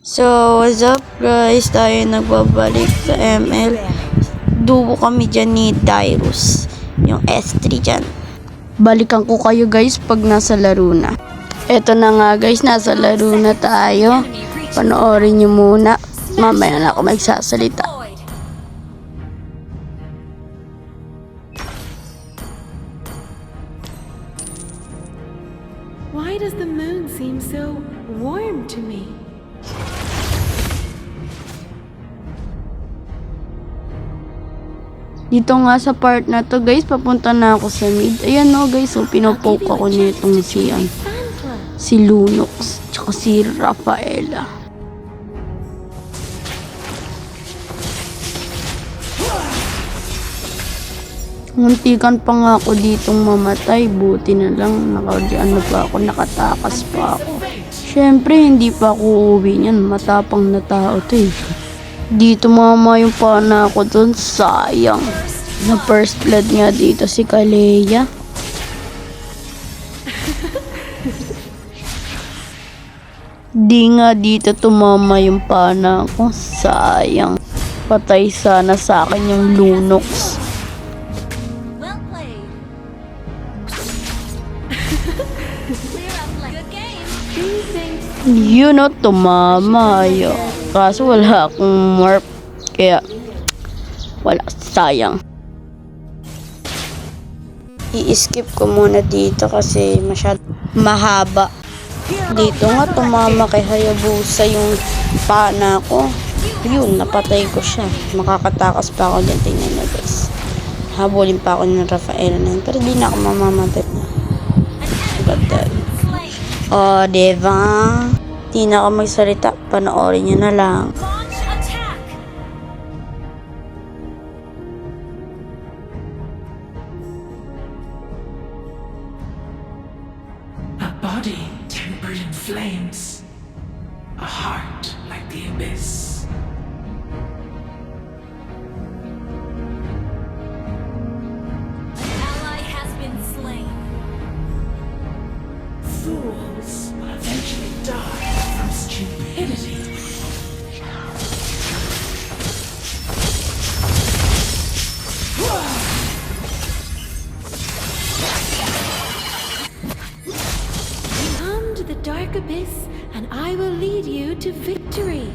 So, what's up guys? Tayo nagbabalik sa ML. Duo kami dyan ni Dyrus. Yung S3 dyan. Balikan ko kayo guys pag nasa laro na. Eto na nga guys, nasa laro na tayo. Panoorin nyo muna. Mamaya na ako magsasalita. Why does the moon seem so warm to me? Dito nga sa part na to guys, papunta na ako sa mid. Ayan no guys, so pinopoke ako nitong si Lunox, tsaka si Rafaela. Muntikan pa nga ako ditong mamatay, buti na lang nakadiyan pa ako, nakatakas pa ako. Syempre hindi pa ako uuwi niyan, matapang na tao to eh. Dito mama yung pana ko dun, sayang. Na first blood nga dito si Kaleya. Di nga dito tumama yung pana ko, sayang. Patay sana sa akin yung Lunox. Well played. Clear up like good game. Yun o, tumama yun. Kaso wala akong warp. Kaya, wala, sayang. I-skip ko muna dito kasi masyado mahaba. Dito nga, tumama kay Hayabusa yung pana ko. Yun, napatay ko siya. Makakatakas pa ako dyan. Tingnan na guys. Habulin pa ako ng Rafael na yun. Pero di na ako mamamatay na. Batal. O, diba? Di na ako magsalita. Panoorin nyo na lang. Launch attack. A body tempered in flames, a heart like the abyss. An ally has been slain. Fools will eventually die from stupidity. Come to the dark abyss, and I will lead you to victory.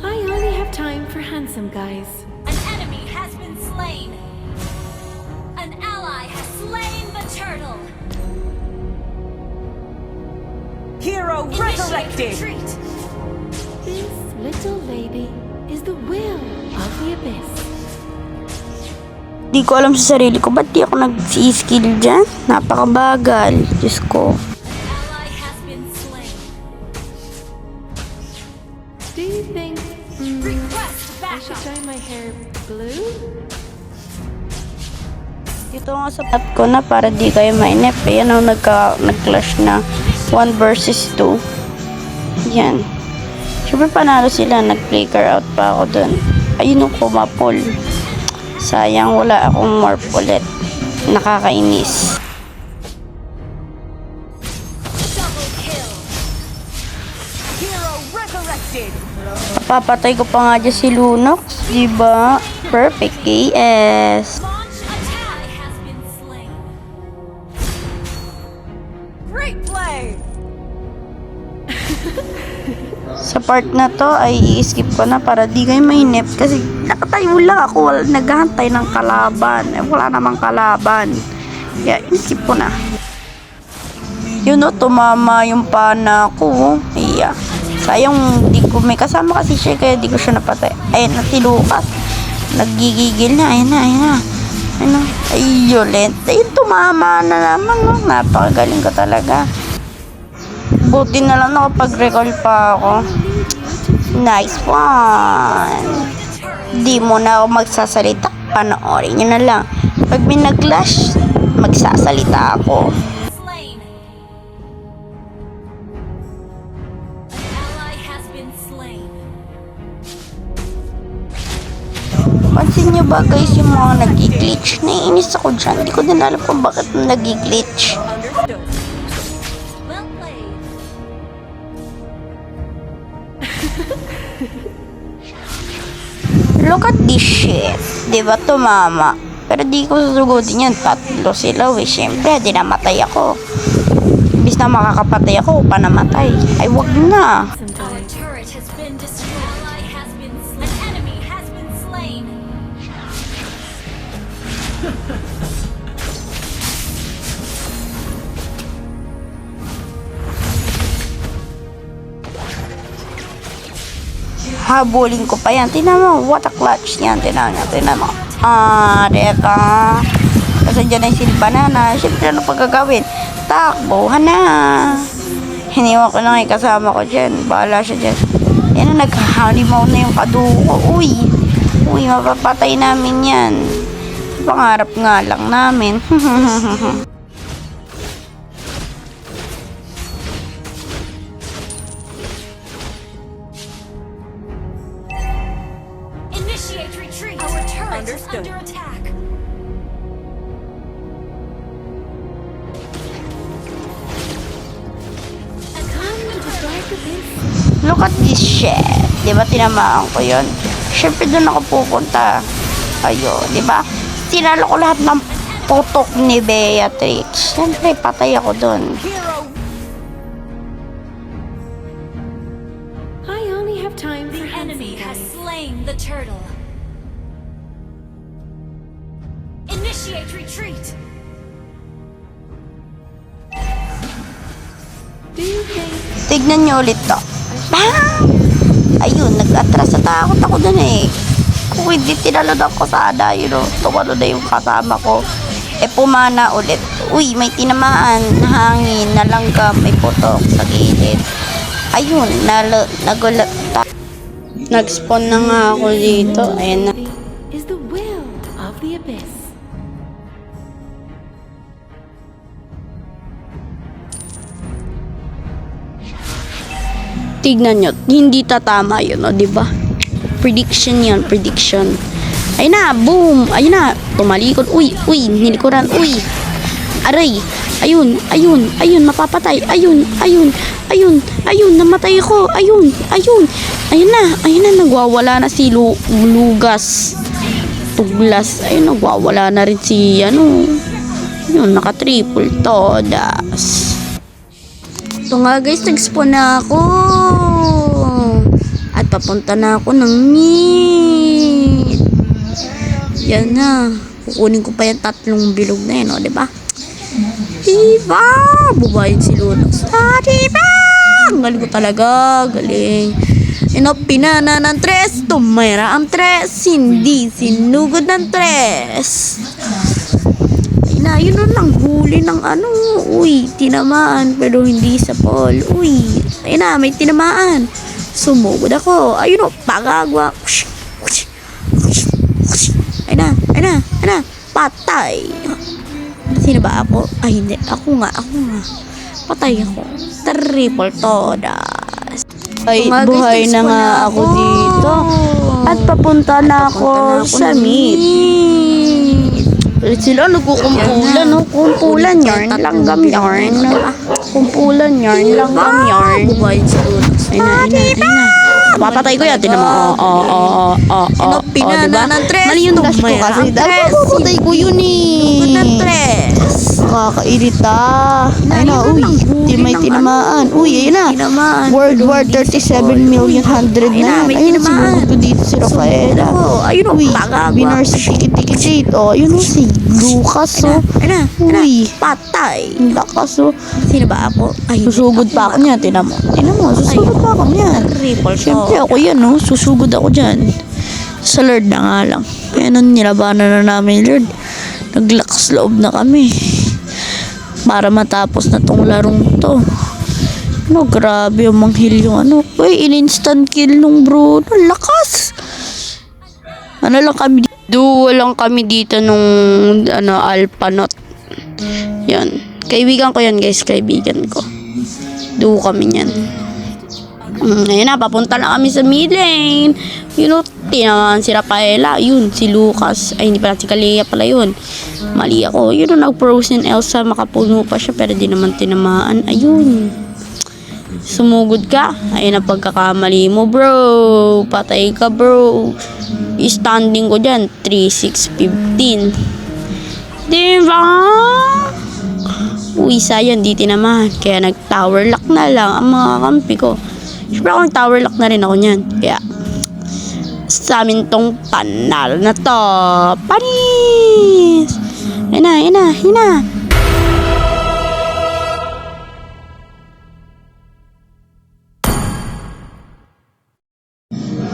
I only have time for handsome guys. An enemy has been slain. An ally has slain the turtle. Hero Initiate resurrected! retreat. This little lady is the will of the abyss. Di ko alam sa sarili ko, ba't di ako nag-skill dyan? Napakabagal. Diyos ko. An ally has been slain. Do you think Request I should backup. dye my hair blue? Ito nga sa pat ko na para di kayo mainip. Yan ang nag-clash na 1 versus 2. Yan. Siyempre panalo sila. Nag-flicker out pa ako dun. Ayun ang kumapol. Sayang wala akong morph ulit. Nakakainis. Double kill. Hero resurrected! Papatay ko pa nga dyan si Lunox. Diba? Perfect KS. Launch attack has been slain. Great play! Sa part na to ay i-skip ko na para di kayo mainip kasi nakatayo lang ako, naghahantay ng kalaban, wala namang kalaban, kaya i-skip ko na. Yun o, tumama yung pana ko. Iya, sayang di ko may kasama kasi siya, kaya di ko siya napatay. Ayun na, tilukat, nagigigil na. Ayun na ano, ay violent. Ayun, tumama na naman, no? Napakagaling ko talaga. Buti na lang nakapag-recall pa ako. Nice one. Di mo na ako magsasalita. Panoorin nyo na lang. Pag may nag-clash, magsasalita ako. Slain. An ally has been slain. Pansin nyo ba guys yung mga nag-glitch? Naiinis ako dyan. Hindi ko din alam kung bakit nag-glitch. Understood. Well Look at this shit. Di ba tumama? Pero di ko susugutin yan. Tatlo sila eh. Siyempre, di namatay ako. Imbis na makakapatay ako, panamatay. Ay, wag na. Our turret has been destroyed. Ally has been slain. An enemy has been slain. Habulin ko pa yan. Tinan mo, what a clutch yan. Tinan mo. Deka. Kasi dyan ay silba na. Siyempre, ano pagkagawin? Takbuhan na. Hiniwan ko lang yung kasama ko dyan. Bahala siya dyan. Yan na, naghahalimaw na yung kaduko. Uy, mapapatay namin yan. Pangarap nga lang namin. Initiate retreat. Our turret Understood. is under attack. Come to the dark abyss. Look at this shit. Di ba tinamaan ko yun? Siyempre doon ako pupunta. Ayun, di ba? Tinalo ko lahat ng putok ni Beatrix. Siyempre, patay ako doon. Hero I only have time for The enemy has slain the turtle. Initiate retreat. Do you think Tignan nyo ulit to. Bang! Ayun, nag-atras sa takot ako dun eh. Kung hindi tinalod ako sa ada, yun o, tumalo na yung kasama ko. Pumana ulit. Uy, may tinamaan, hangin, nalanggam, may putok sa gilid. Ayun, nagulat. Nag-spawn na nga ako dito. Ayan na. is the will of the abyss? Tignan nyo, hindi tatama yun, o, diba? Prediction yun, prediction. Ayun na, boom! Ayun na, tumalikod. Uy, nilikuran, uy! Aray! Ayun, mapapatay. Ayun, namatay ako. Ayun na, nagwawala na si Lugas. Tuglas. Ayun, nagwawala na rin si, yun, naka-triple todas. Ito nga guys, nag-spawn na ako. At papunta na ako ng meat. Yan na. Kukunin ko pa yung 3 bilog na yun, o, diba? Diba? Bubayin si Lunas. Diba? Ang galing ko talaga. Galing. Pinana ng 3. Tumira ang 3. Hindi sinugod ng 3. Yun lang huli ng uy, tinamaan pero hindi sa Paul. Uy, ayun na, may tinamaan. Sumugod ako. Ayun o, pagagwa. Ayun na, patay. Sino ba ako? Ay, hindi. Ako nga. Patay ako. Triple todas. Ay, buhay na nga ako dito. At papunta na ako sa meat. Sila nagkukumpulan, no? Kumpulan yarn, langgam yarn. Kumpulan yarn, langgam yarn. Buhay sa Lunas. Ayun na. Papatay ko yan. Tinan mo. Diba? Mali yung dash ko kasi. Dapat papatay ko yun eh. Nakakairita. Ayun na, uy. May tinamaan. Uy, ayun na. World War 37,100,000 na. Ayun, sinugod ko dito si Rafaela. Ayun, uy. Binar si Tikit-Tikit. Ayun, si Lucas, uy. Patay. Lakas, Sino ba ako? Susugod pa ako niyan. Tinan mo. Susugod pa ako niyan. Siyempre ako yan, susugod ako dyan. Sa Lord na nga lang. Kaya nung nilabanan na namin Lord, naglakas loob na kami. Para matapos na tong larong to. Grabe yung manghil yung Uy, in-instant kill nung bro. Lakas! Lang kami dito. Duo lang kami dito nung Alpanot. Yan. Kaibigan ko yan guys. Kaibigan ko. Duo kami yan. Ayun na, papunta na kami sa mid lane. Tinamaan si Rafaela. Yun, si Lucas. Ay, hindi pala, si Kalea pala yun. Mali ako. Yun, nag-frozen Elsa. Makapuno pa siya, pero di naman tinamaan. Ayun. Sumugod ka. Ayun ang pagkakamali mo, bro. Patay ka, bro. Standing ko dyan, 3-6-15. Diba? Uy, sayang, di tinamaan. Kaya nag-tower lock na lang ang mga kampi ko. Siyempre ako nag-tower lock na rin ako niyan. Kaya, sa amin tong panalo na to. Panis! Ayun na, ayun na, ayun na.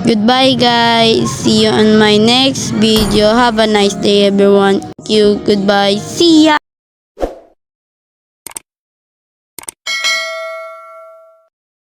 Goodbye guys. See you on my next video. Have a nice day everyone. Thank you. Goodbye. See ya.